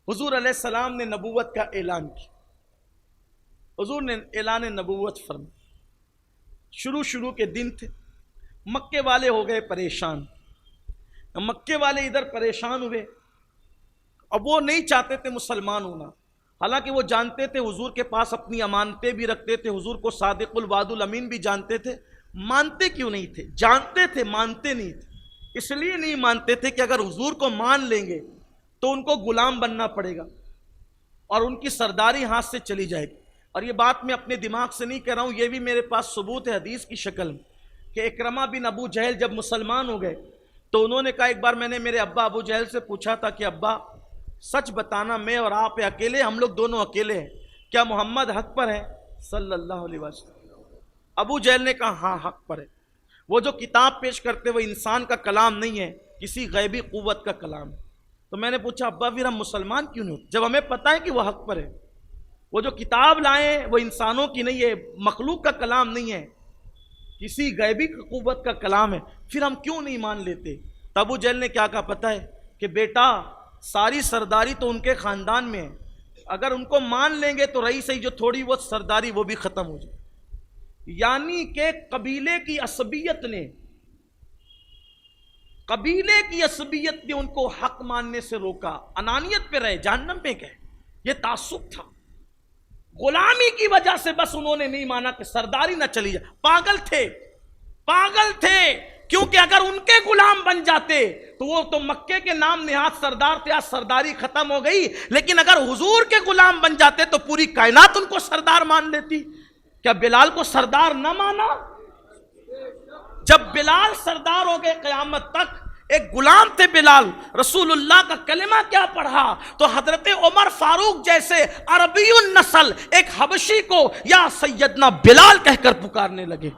حضور علیہ السلام نے نبوت کا اعلان کیا. حضور نے اعلان نبوت فرمایا. شروع کے دن تھے. مکے والے ہو گئے پریشان. مکے والے ادھر پریشان ہوئے. اب وہ نہیں چاہتے تھے مسلمان ہونا، حالانکہ وہ جانتے تھے حضور کے پاس اپنی امانتیں بھی رکھتے تھے، حضور کو صادق الوعد الامین بھی جانتے تھے. مانتے کیوں نہیں تھے؟ جانتے تھے، مانتے نہیں تھے. اس لیے نہیں مانتے تھے کہ اگر حضور کو مان لیں گے تو ان کو غلام بننا پڑے گا اور ان کی سرداری ہاتھ سے چلی جائے گی. اور یہ بات میں اپنے دماغ سے نہیں کہہ رہا ہوں، یہ بھی میرے پاس ثبوت ہے حدیث کی شکل میں کہ اکرمہ بن ابو جہل جب مسلمان ہو گئے تو انہوں نے کہا، ایک بار میں نے میرے ابا ابو جہل سے پوچھا تھا کہ ابا سچ بتانا، میں اور آپ اکیلے، ہم لوگ دونوں اکیلے ہیں، کیا محمد حق پر ہے صلی اللہ علیہ وسلم؟ ابو جہل نے کہا ہاں حق پر ہے. وہ جو کتاب پیش کرتے وہ انسان کا کلام نہیں ہے، کسی غیبی قوت کا کلام ہے. تو میں نے پوچھا ابا پھر ہم مسلمان کیوں نہیں ہوتے جب ہمیں پتہ ہے کہ وہ حق پر ہے؟ وہ جو کتاب لائیں وہ انسانوں کی نہیں ہے، مخلوق کا کلام نہیں ہے، کسی غیبی قوت کا کلام ہے، پھر ہم کیوں نہیں مان لیتے؟ تو ابو جہل نے کیا کہا پتہ ہے کہ بیٹا ساری سرداری تو ان کے خاندان میں ہے، اگر ان کو مان لیں گے تو رہی صحیح جو تھوڑی بہت سرداری وہ بھی ختم ہو جائے. یعنی کہ قبیلے کی عصبیت نے ان کو حق ماننے سے روکا. انانیت پہ رہے، جہنم پہ گئے. یہ تعصب تھا. غلامی کی وجہ سے بس انہوں نے نہیں مانا کہ سرداری نہ چلی جائے. پاگل تھے کیونکہ اگر ان کے غلام بن جاتے تو وہ تو مکے کے نام نہاد سردار تھے، آج سرداری ختم ہو گئی. لیکن اگر حضور کے غلام بن جاتے تو پوری کائنات ان کو سردار مان لیتی. کیا بلال کو سردار نہ مانا؟ جب بلال سردار ہو گئے قیامت تک، ایک غلام تھے بلال، رسول اللہ کا کلمہ کیا پڑھا تو حضرت عمر فاروق جیسے عربی النسل ایک حبشی کو یا سیدنا بلال کہہ کر پکارنے لگے.